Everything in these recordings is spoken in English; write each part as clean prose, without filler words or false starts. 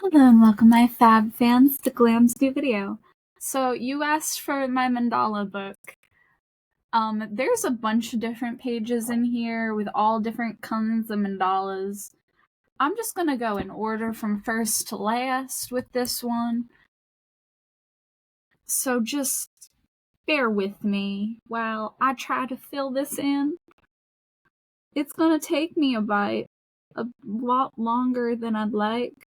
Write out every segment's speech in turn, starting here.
Hello and welcome my fab fans to Glam's new video. So you asked for my mandala book. There's a bunch of different pages in here with all different kinds of mandalas. I'm just gonna go in order from first to last with this one. So just bear with me while I try to fill this in. It's gonna take me a lot longer than I'd like.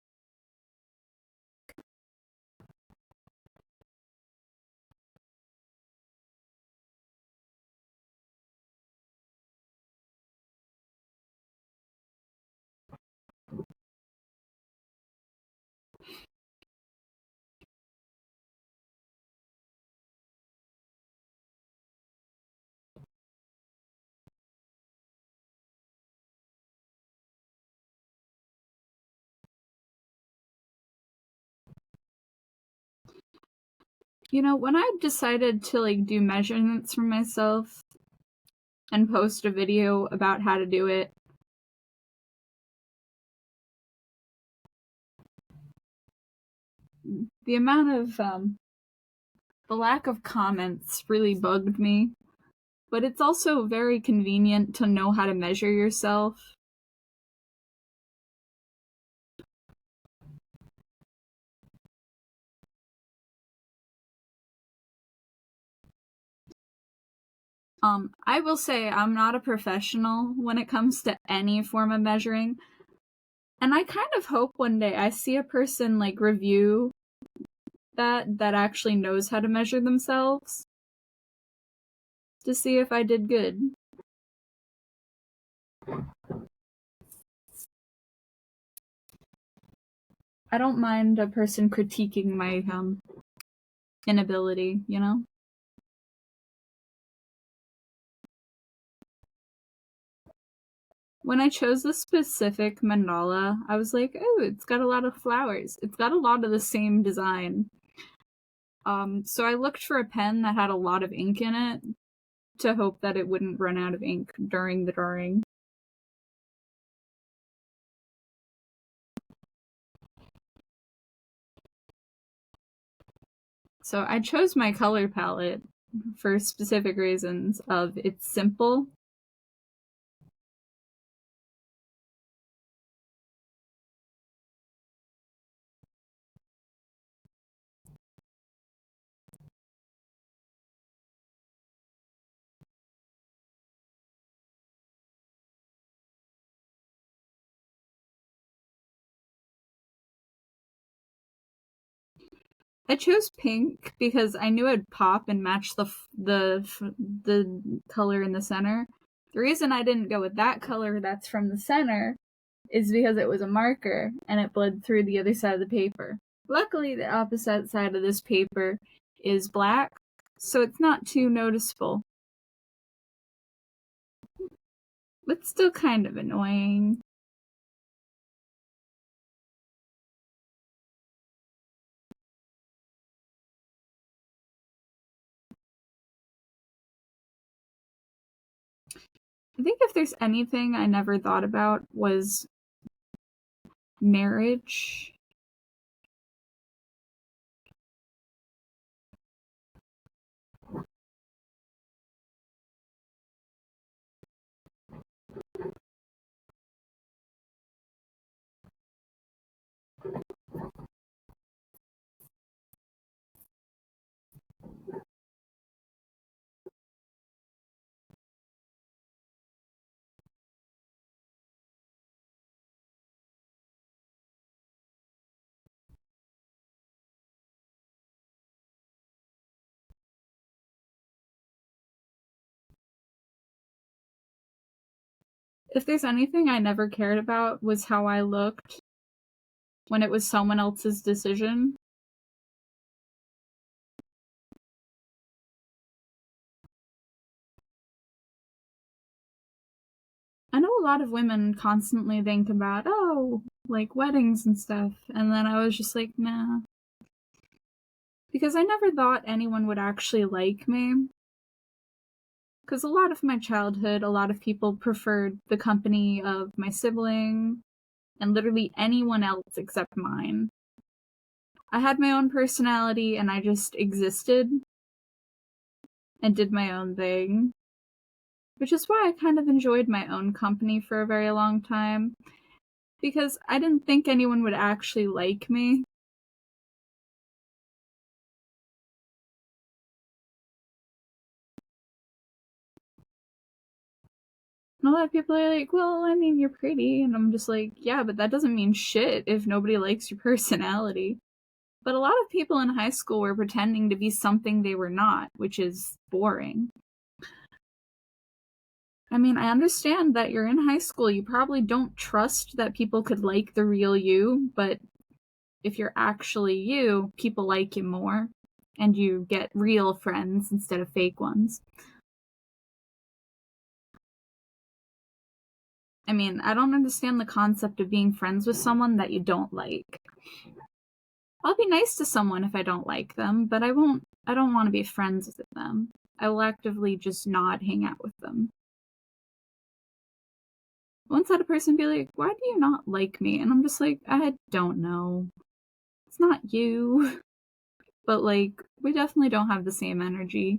You know, when I decided to do measurements for myself and post a video about how to do it, the amount of the lack of comments really bugged me. But it's also very convenient to know how to measure yourself. I will say I'm not a professional when it comes to any form of measuring. And I kind of hope one day I see a person review that actually knows how to measure themselves to see if I did good. I don't mind a person critiquing my inability, you know? When I chose this specific mandala, I was like, oh, it's got a lot of flowers. It's got a lot of the same design. So I looked for a pen that had a lot of ink in it to hope that it wouldn't run out of ink during the drawing. So I chose my color palette for specific reasons of it's simple. I chose pink because I knew it'd pop and match the color in the center. The reason I didn't go with that color that's from the center is because it was a marker and it bled through the other side of the paper. Luckily, the opposite side of this paper is black, so it's not too noticeable. But still kind of annoying. I think if there's anything I never thought about was marriage. If there's anything I never cared about was how I looked when it was someone else's decision. I know a lot of women constantly think about, oh, weddings and stuff, and then I was just like, nah. Because I never thought anyone would actually like me. Because a lot of my childhood, a lot of people preferred the company of my sibling and literally anyone else except mine. I had my own personality and I just existed and did my own thing, which is why I kind of enjoyed my own company for a very long time, because I didn't think anyone would actually like me. And a lot of people are like, well, I mean, you're pretty. And I'm just like, yeah, but that doesn't mean shit if nobody likes your personality. But a lot of people in high school were pretending to be something they were not, which is boring. I mean, I understand that you're in high school. You probably don't trust that people could like the real you, but if you're actually you, people like you more. And you get real friends instead of fake ones. I mean, I don't understand the concept of being friends with someone that you don't like. I'll be nice to someone if I don't like them, but I don't want to be friends with them. I will actively just not hang out with them. Once had a person be like, why do you not like me? And I'm just like, I don't know. It's not you. But like, we definitely don't have the same energy.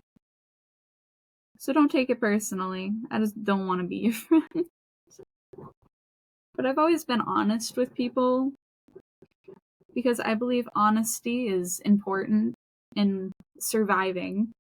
So don't take it personally. I just don't want to be your friend. But I've always been honest with people because I believe honesty is important in surviving.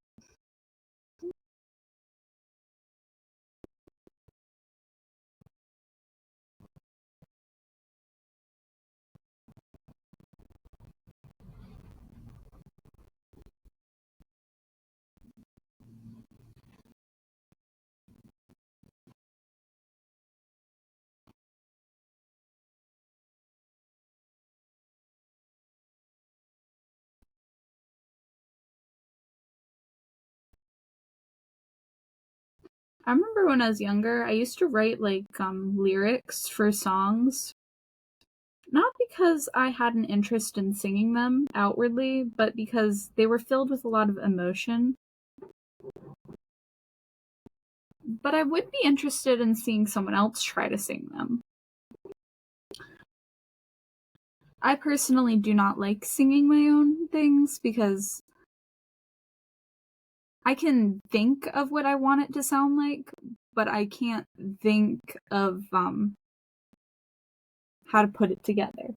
I remember when I was younger, I used to write like lyrics for songs. Not because I had an interest in singing them outwardly, but because they were filled with a lot of emotion. But I would be interested in seeing someone else try to sing them. I personally do not like singing my own things because I can think of what I want it to sound like, but I can't think of how to put it together.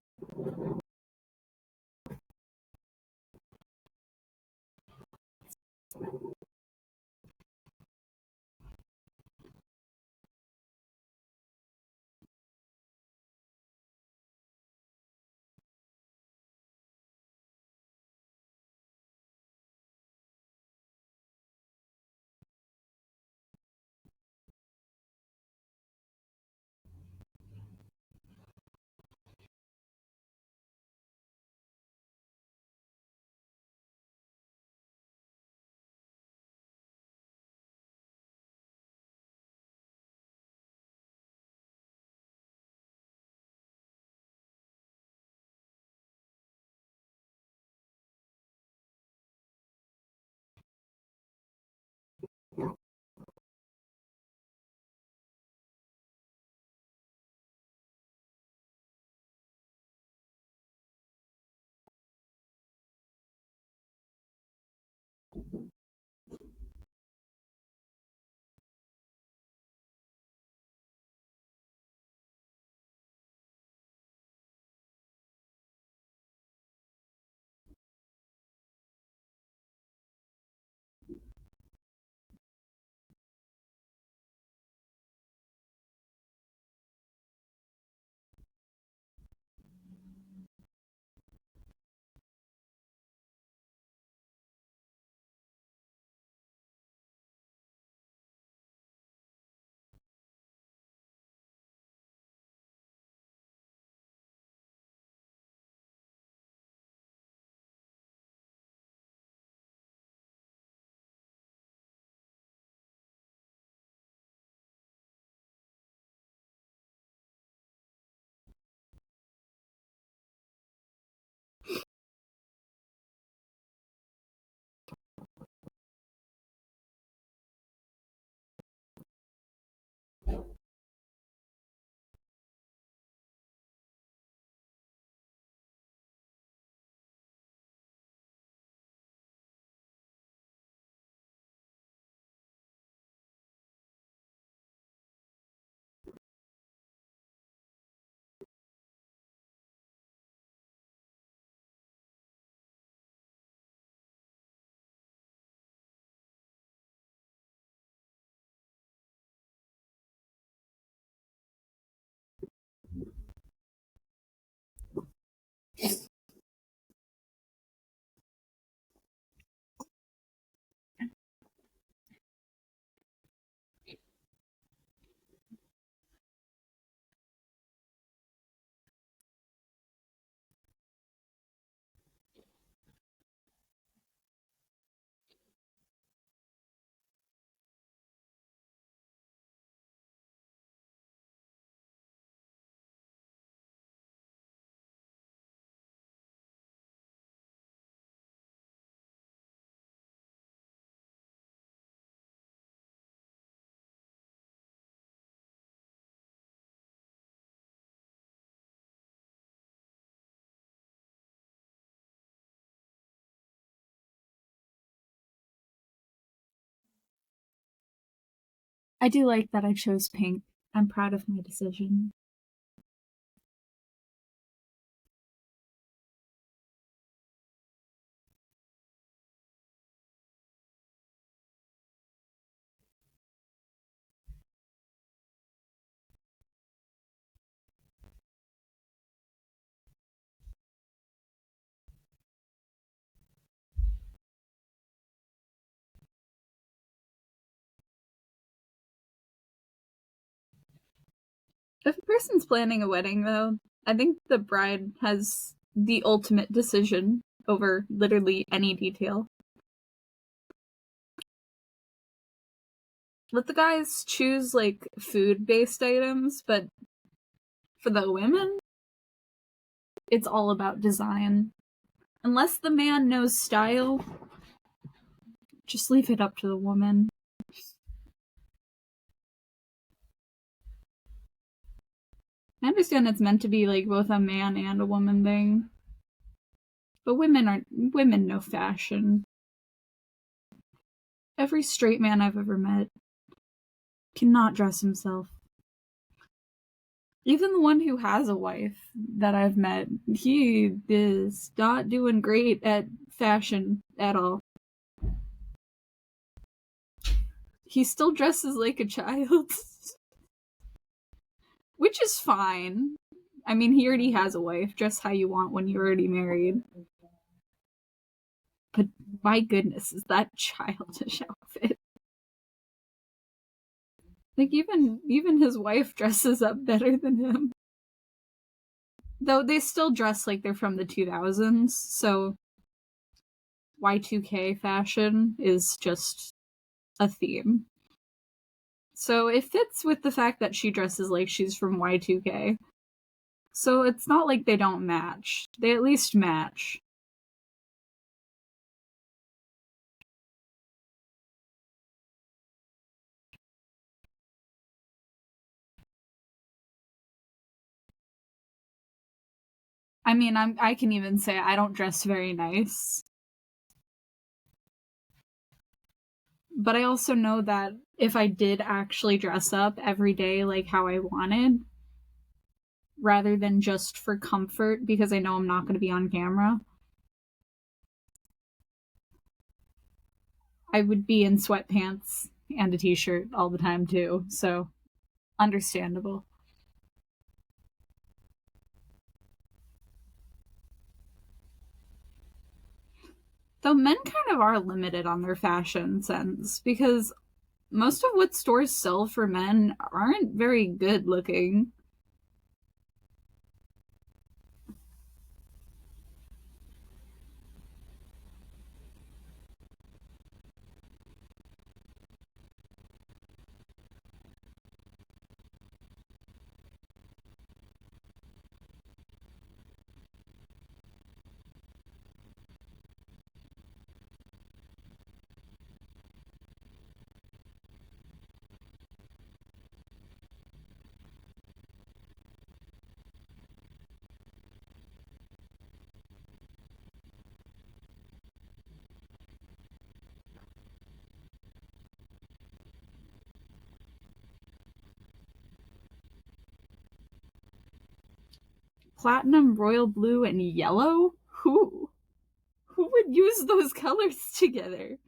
I do like that I chose pink. I'm proud of my decision. If a person's planning a wedding, though, I think the bride has the ultimate decision over literally any detail. Let the guys choose, like, food-based items, but for the women, it's all about design. Unless the man knows style, just leave it up to the woman. I understand it's meant to be, like, both a man and a woman thing. But women know fashion. Every straight man I've ever met cannot dress himself. Even the one who has a wife that I've met, he is not doing great at fashion at all. He still dresses like a child. Which is fine. I mean, he already has a wife. Dress how you want when you're already married. But my goodness, is that childish outfit? Like, even his wife dresses up better than him. Though they still dress like they're from the 2000s, so Y2K fashion is just a theme. So it fits with the fact that she dresses like she's from Y2K. So it's not like they don't match. They at least match. I mean, I can even say I don't dress very nice. But I also know that if I did actually dress up every day like how I wanted, rather than just for comfort because I know I'm not going to be on camera, I would be in sweatpants and a t-shirt all the time too, so understandable. Though men kind of are limited on their fashion sense because most of what stores sell for men aren't very good looking. Platinum, royal blue, and yellow? Who would use those colors together?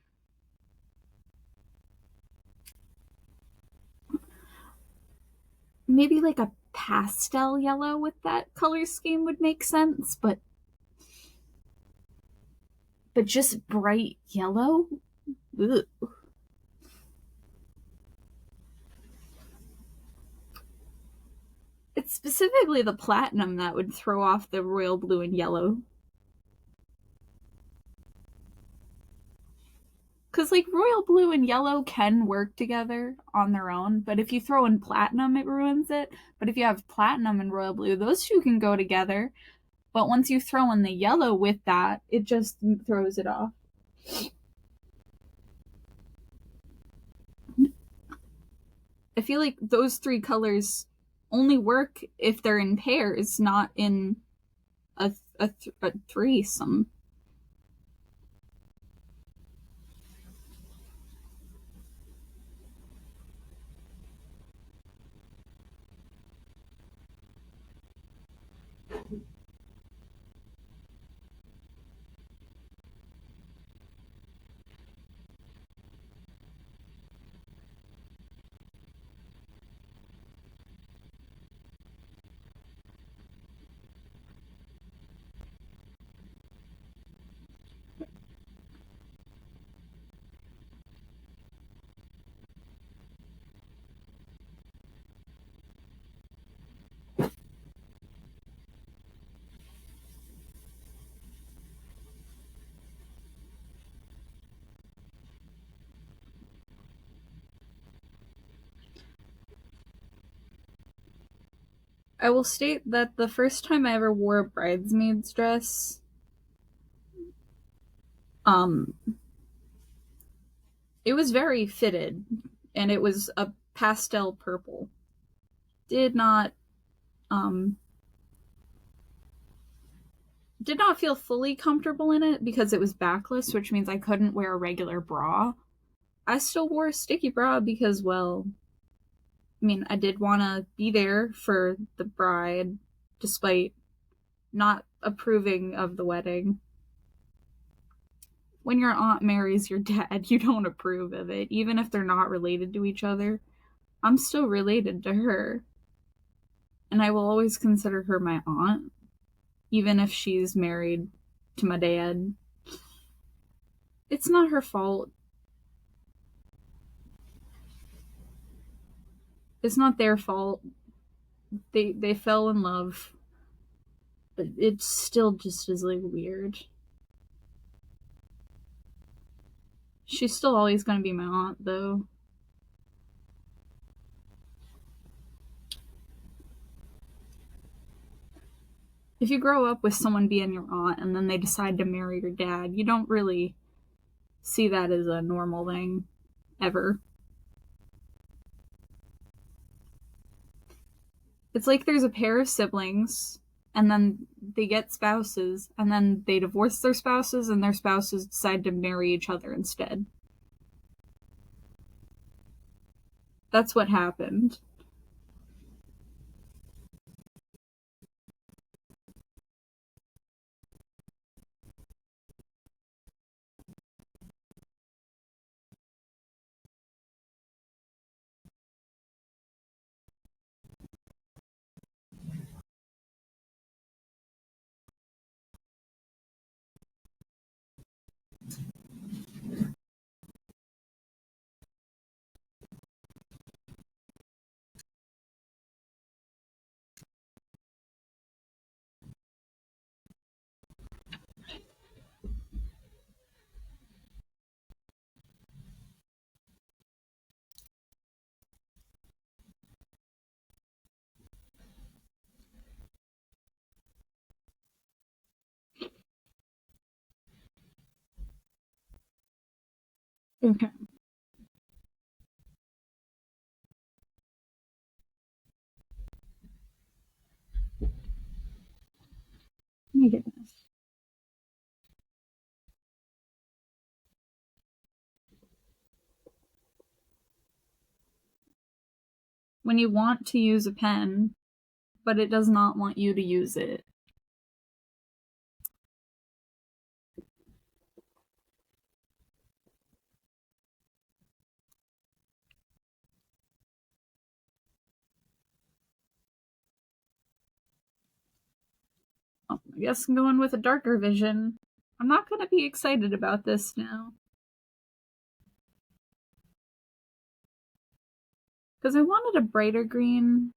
Maybe like a pastel yellow with that color scheme would make sense, but just bright yellow? Ugh. It's specifically the platinum that would throw off the royal blue and yellow. Because, like, royal blue and yellow can work together on their own, but if you throw in platinum, it ruins it. But if you have platinum and royal blue, those two can go together. But once you throw in the yellow with that, it just throws it off. I feel like those three colors only work if they're in pairs, not in a threesome. I will state that the first time I ever wore a bridesmaid's dress, um, it was very fitted, and it was a pastel purple. Did not, um, did not feel fully comfortable in it because it was backless, which means I couldn't wear a regular bra. I still wore a sticky bra because, well, I mean, I did want to be there for the bride, despite not approving of the wedding. When your aunt marries your dad, you don't approve of it, even if they're not related to each other. I'm still related to her, and I will always consider her my aunt, even if she's married to my dad. It's not her fault. It's not their fault. They fell in love, but it's still just as like weird. She's still always gonna be my aunt, though. If you grow up with someone being your aunt and then they decide to marry your dad, you don't really see that as a normal thing ever. It's like there's a pair of siblings and then they get spouses and then they divorce their spouses and their spouses decide to marry each other instead. That's what happened. Okay. My goodness. When you want to use a pen, but it does not want you to use it. Oh, I guess I'm going with a darker vision. I'm not going to be excited about this now. Because I wanted a brighter green.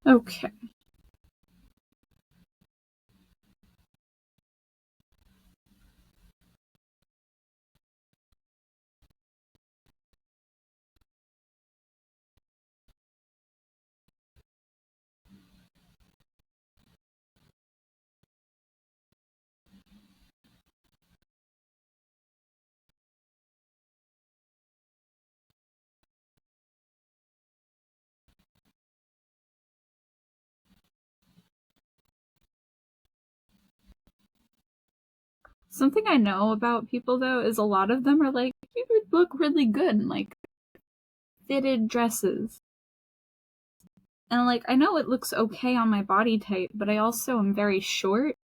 Okay. Something I know about people though is a lot of them are like, you would look really good in like fitted dresses. And like, I know it looks okay on my body type, but I also am very short.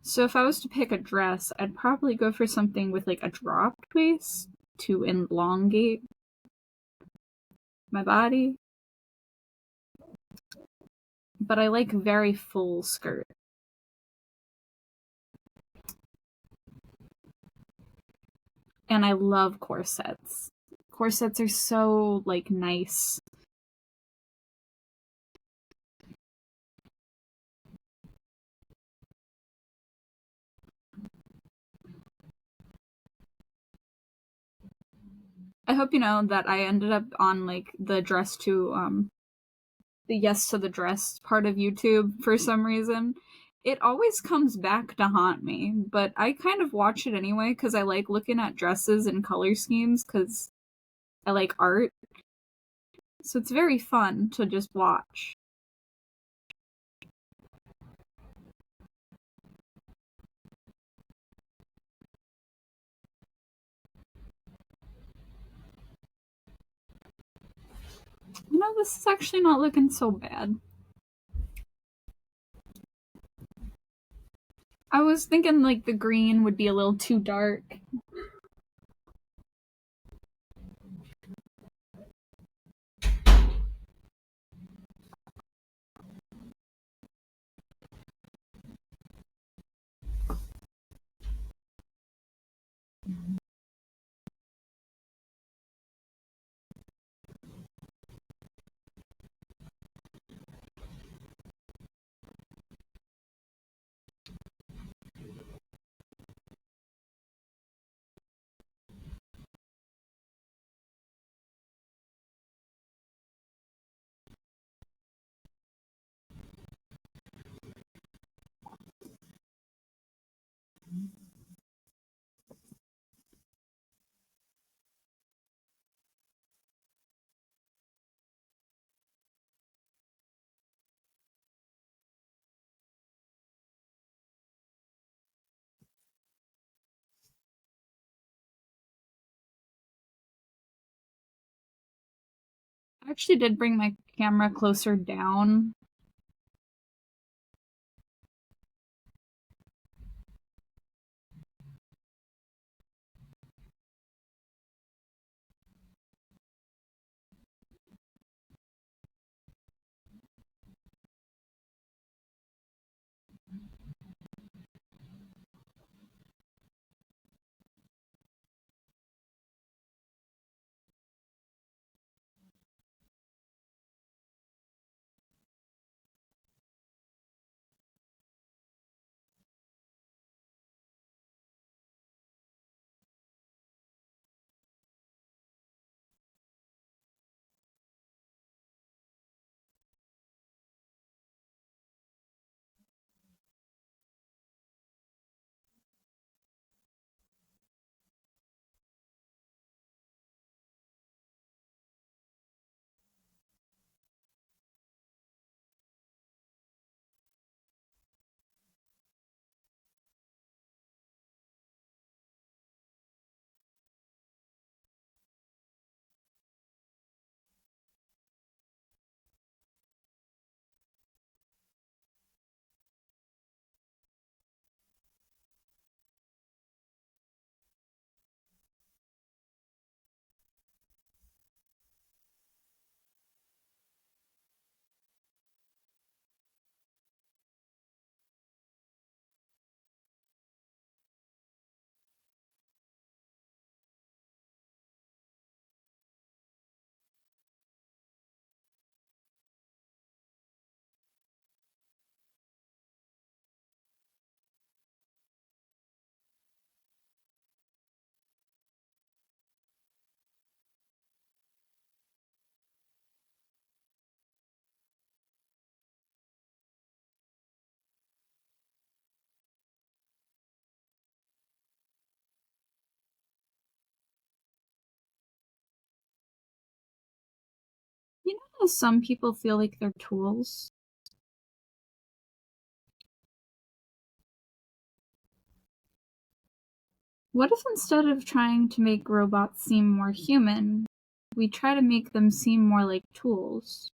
So if I was to pick a dress, I'd probably go for something with like a dropped waist to elongate my body. But I like very full skirt. And I love corsets. Corsets are so like nice. I hope you know that I ended up on like the dress to the yes to the dress part of YouTube for some reason. It always comes back to haunt me, but I kind of watch it anyway because I like looking at dresses and color schemes because I like art. So it's very fun to just watch. You know, this is actually not looking so bad. I was thinking like the green would be a little too dark. I actually did bring my camera closer down. You know how some people feel like they're tools? What if instead of trying to make robots seem more human, we try to make them seem more like tools?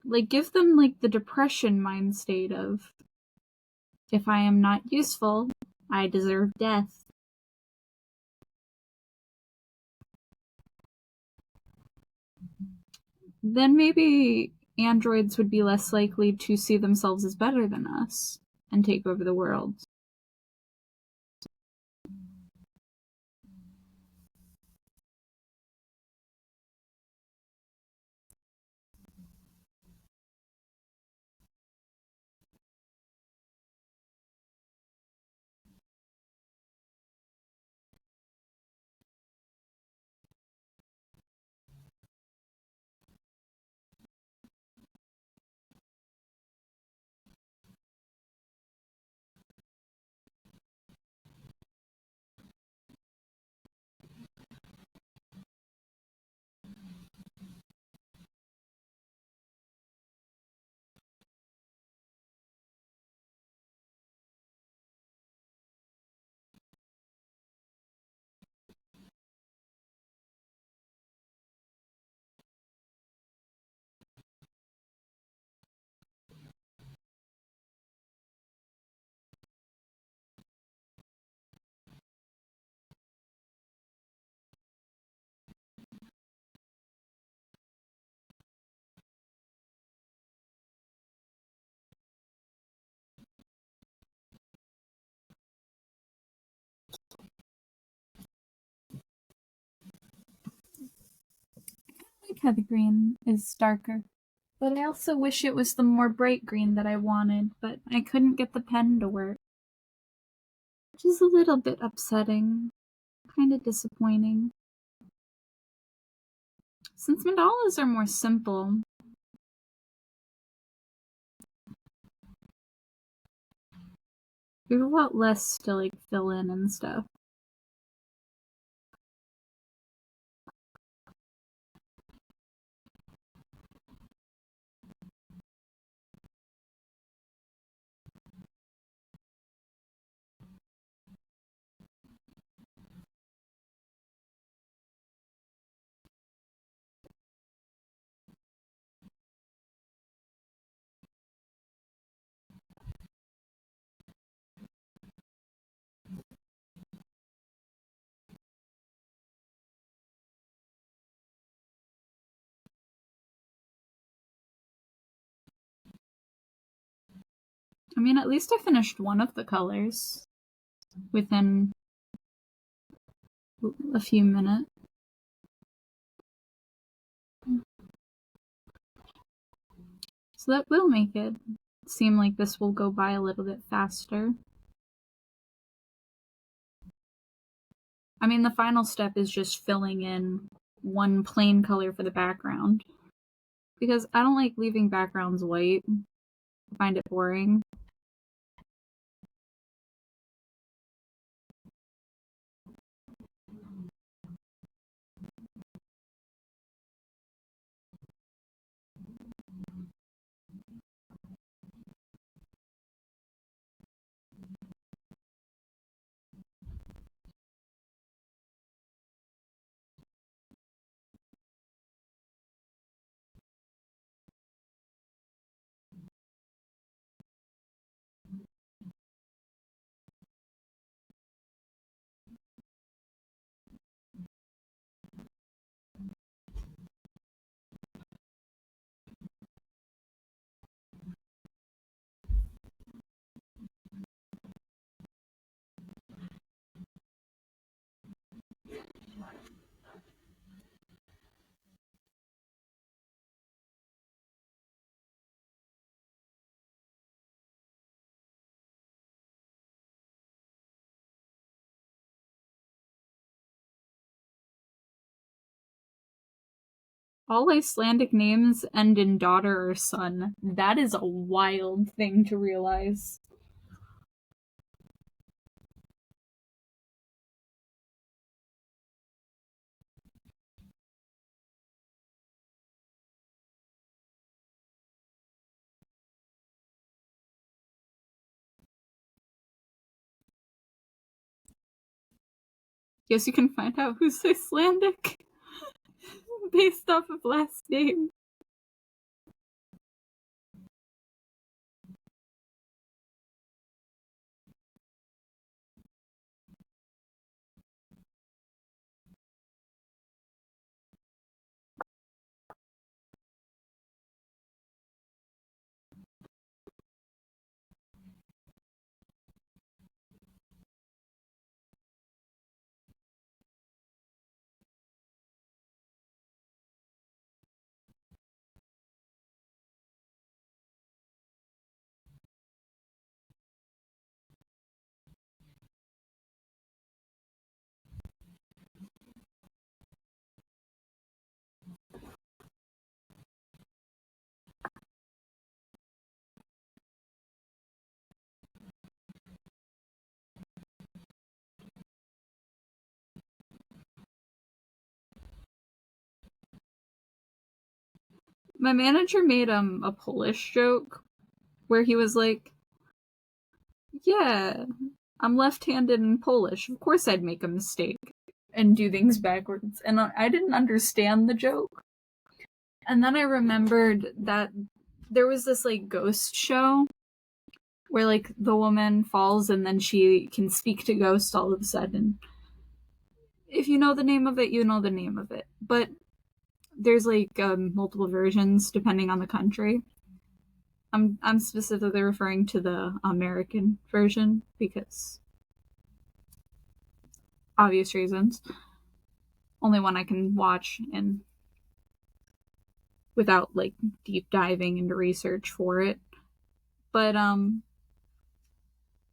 Like, give them, like, the depression mind state of, if I am not useful, I deserve death. Then maybe androids would be less likely to see themselves as better than us and take over the world. I like how the green is darker. But I also wish it was the more bright green that I wanted, but I couldn't get the pen to work. Which is a little bit upsetting. Kind of disappointing. Since mandalas are more simple, there's a lot less to like fill in and stuff. I mean, at least I finished one of the colors within a few minutes. So that will make it seem like this will go by a little bit faster. I mean, the final step is just filling in one plain color for the background. Because I don't like leaving backgrounds white. I find it boring. All Icelandic names end in daughter or son. That is a wild thing to realize. Yes, you can find out who's Icelandic based off of last name. My manager made a Polish joke where he was like, yeah, I'm left-handed in Polish. Of course I'd make a mistake and do things backwards. And I didn't understand the joke. And then I remembered that there was this like ghost show where like the woman falls and then she can speak to ghosts all of a sudden. If you know the name of it, you know the name of it. But there's like multiple versions depending on the country. I'm specifically referring to the American version because obvious reasons. Only one I can watch and without like deep diving into research for it. But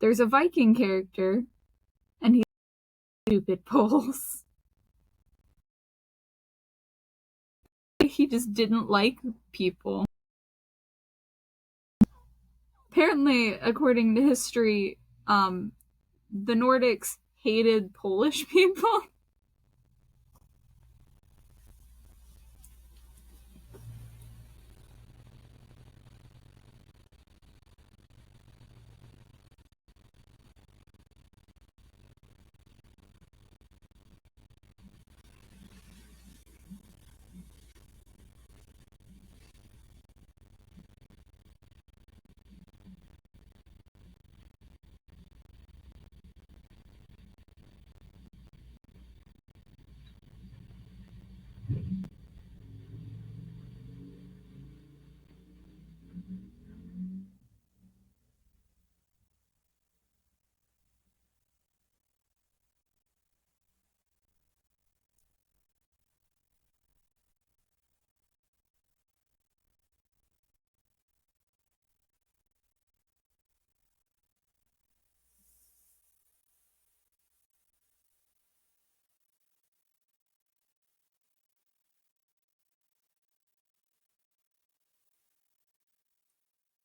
there's a Viking character and he's stupid Poles. He just didn't like people. Apparently, according to history, the Nordics hated Polish people.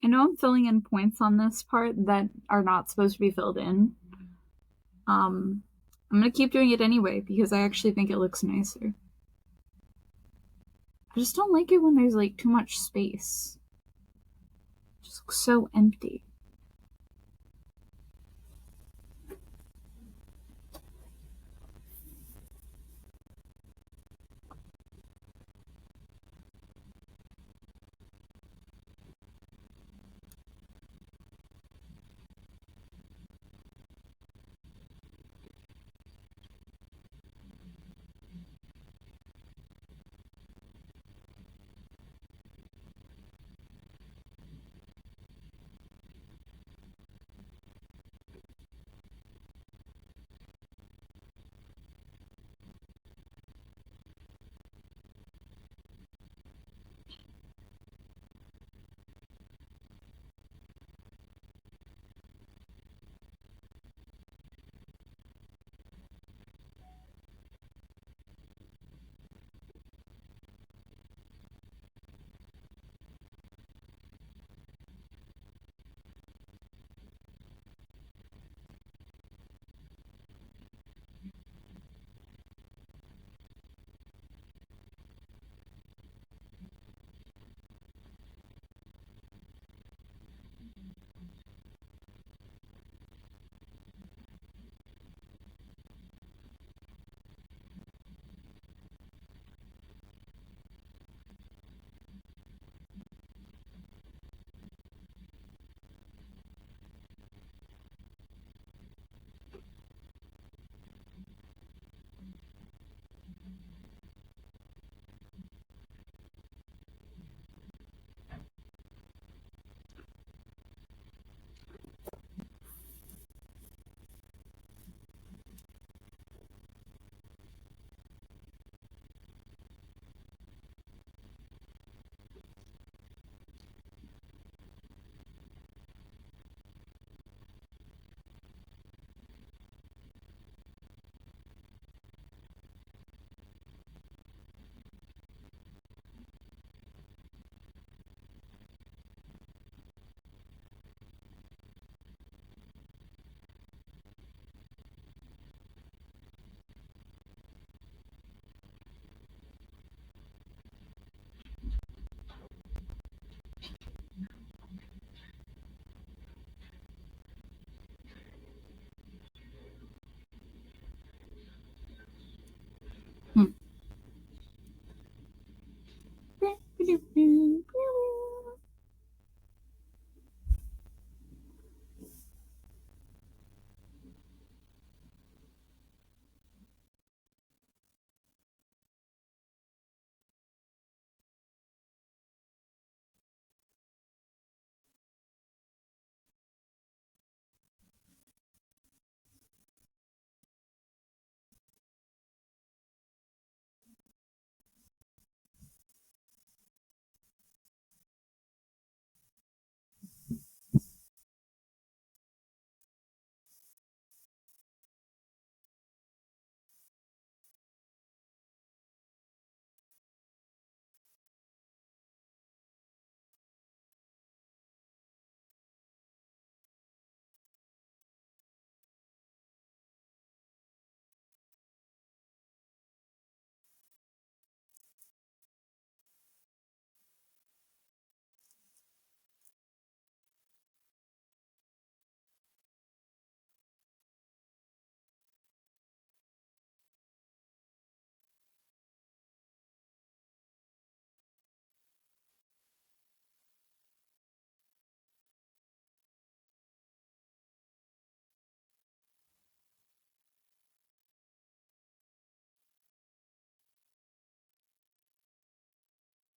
I know I'm filling in points on this part that are not supposed to be filled in. I'm gonna keep doing it anyway because I actually think it looks nicer. I just don't like it when there's like too much space. It just looks so empty.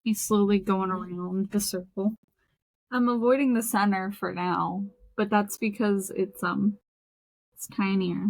He's slowly going around the circle. I'm avoiding the center for now, but that's because it's tinier.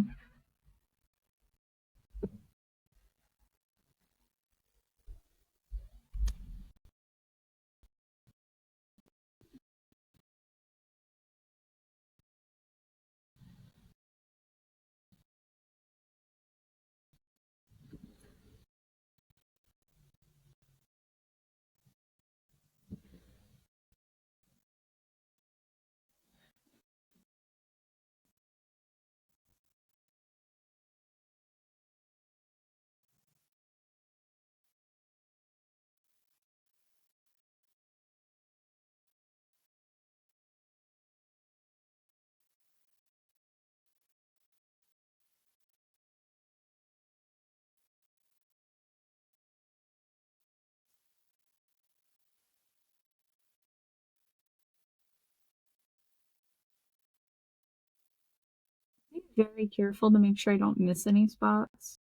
Be very careful to make sure I don't miss any spots.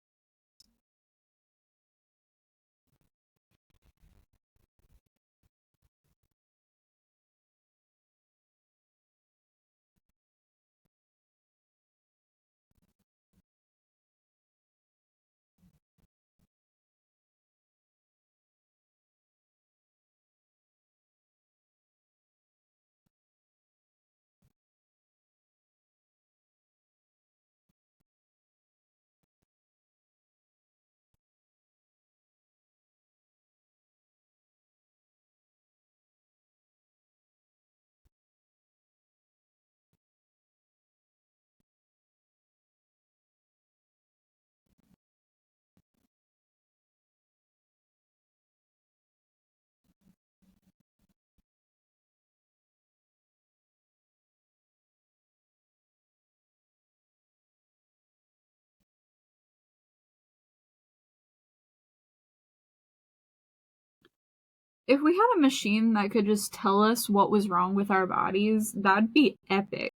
If we had a machine that could just tell us what was wrong with our bodies, that'd be epic.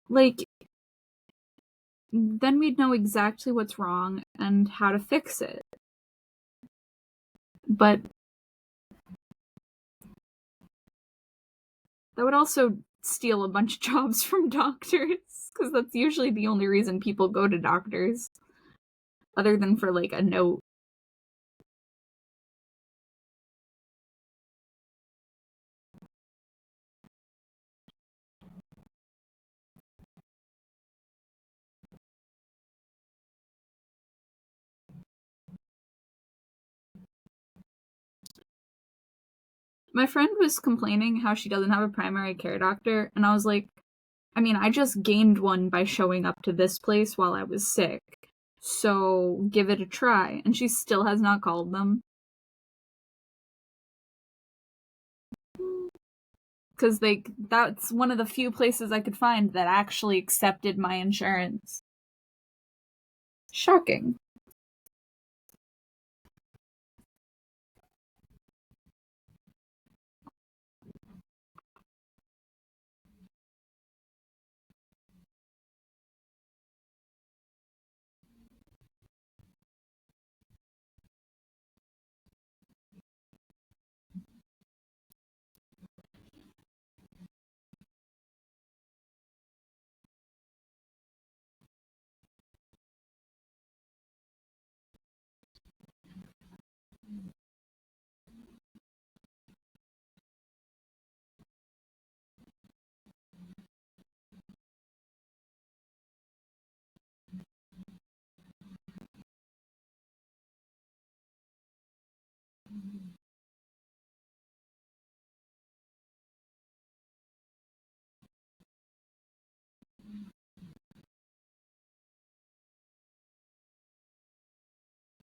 Like, then we'd know exactly what's wrong and how to fix it. But that would also steal a bunch of jobs from doctors, because that's usually the only reason people go to doctors, other than for like a note. My friend was complaining how she doesn't have a primary care doctor, and I was like, I mean, I just gained one by showing up to this place while I was sick. So give it a try. And she still has not called them. Because that's one of the few places I could find that actually accepted my insurance. Shocking.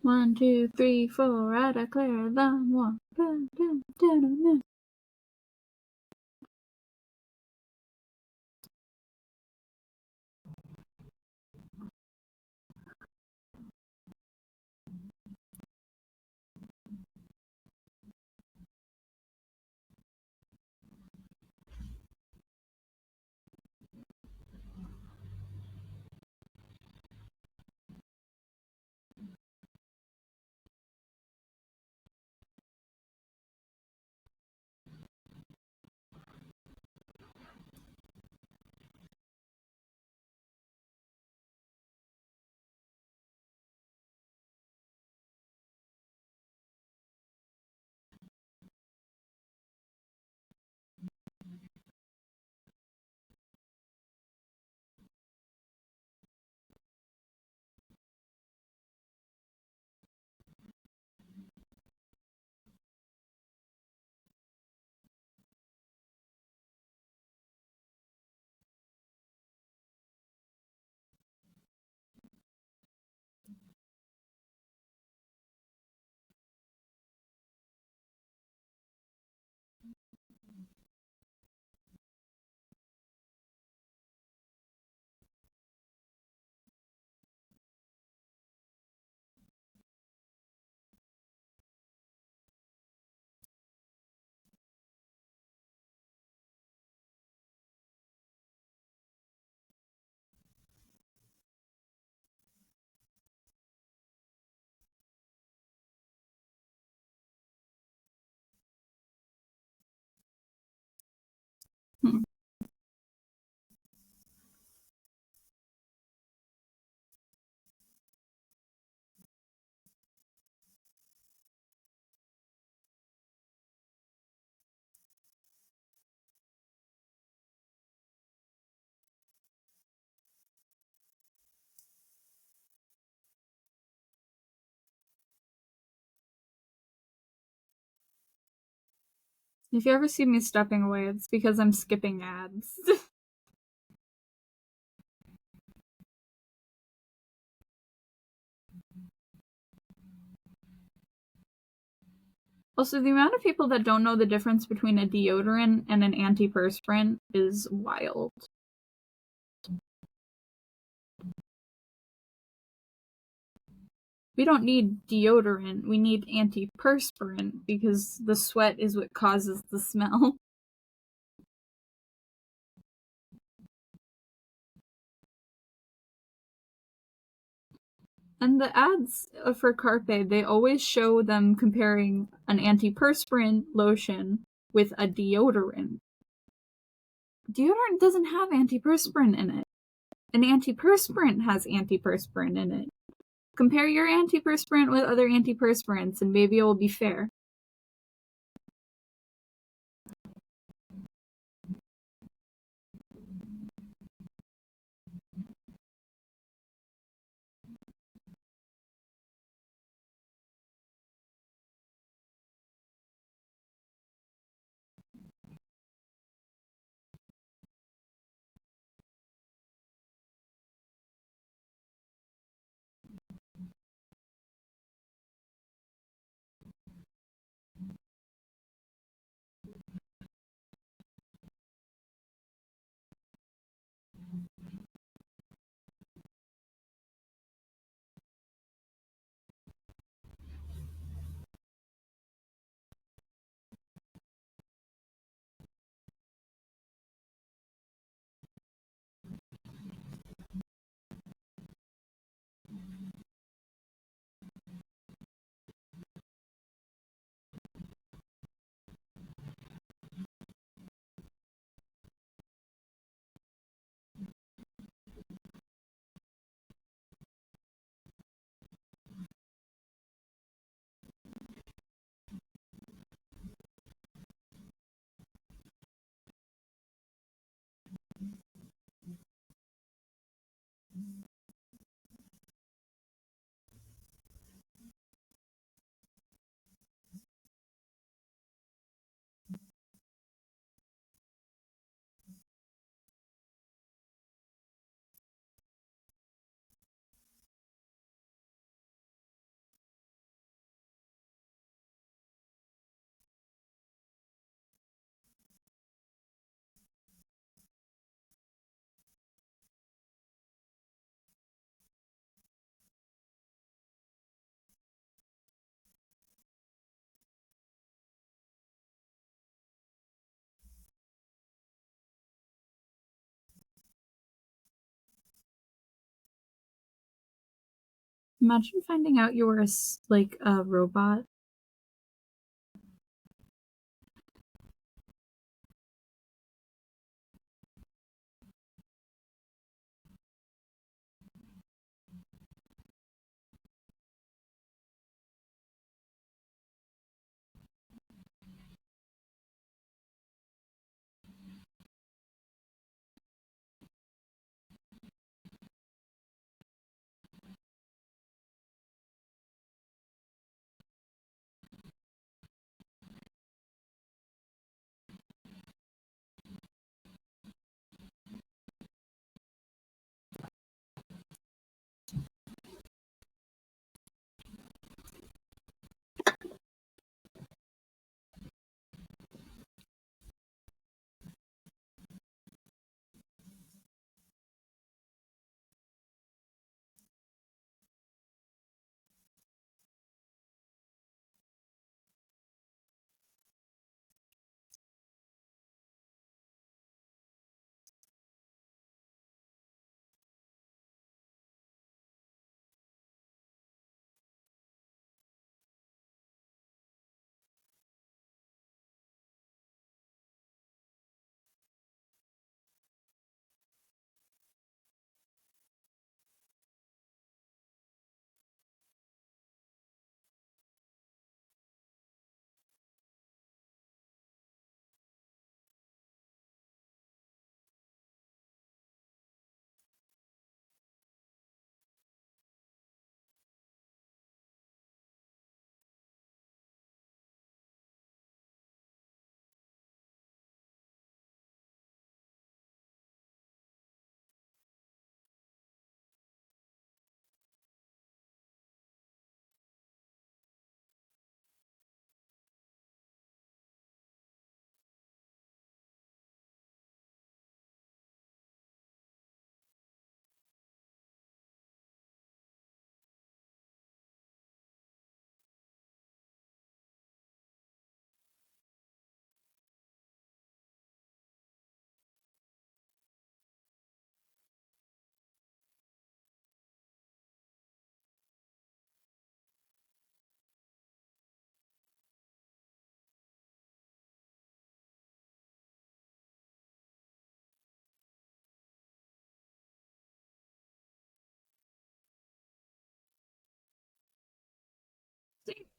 One, two, three, four, I declare them one. If you ever see me stepping away, it's because I'm skipping ads. Also, the amount of people that don't know the difference between a deodorant and an antiperspirant is wild. We don't need deodorant, we need antiperspirant because the sweat is what causes the smell. And the ads for Carpe, they always show them comparing an antiperspirant lotion with a deodorant. Deodorant doesn't have antiperspirant in it. An antiperspirant has antiperspirant in it. Compare your antiperspirant with other antiperspirants and maybe it will be fair. Imagine finding out you were a robot.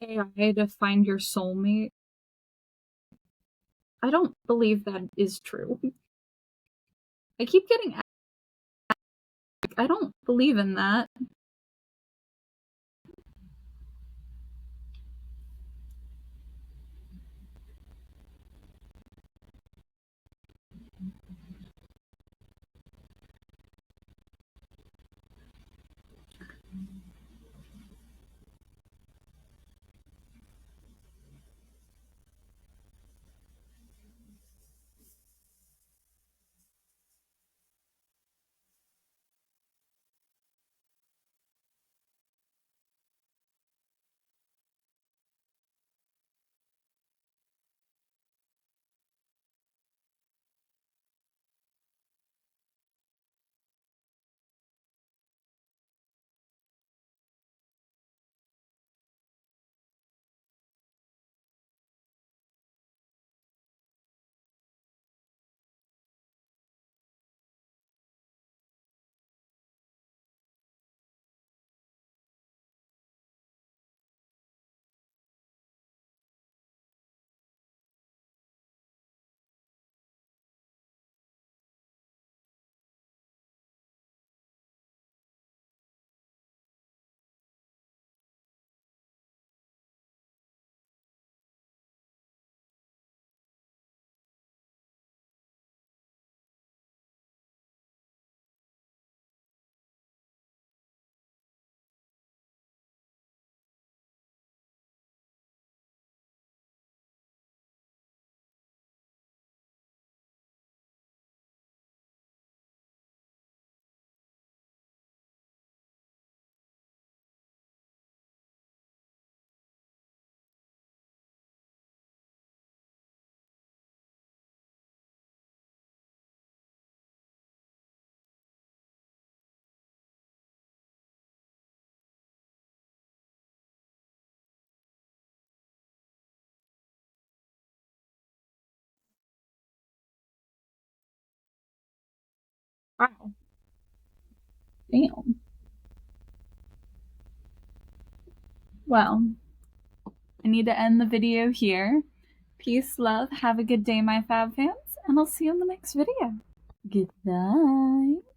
AI to find your soulmate. I don't believe that is true. I keep getting I don't believe in that. Wow. Damn. Well, I need to end the video here. Peace, love, have a good day, my fab fans, and I'll see you in the next video. Goodbye.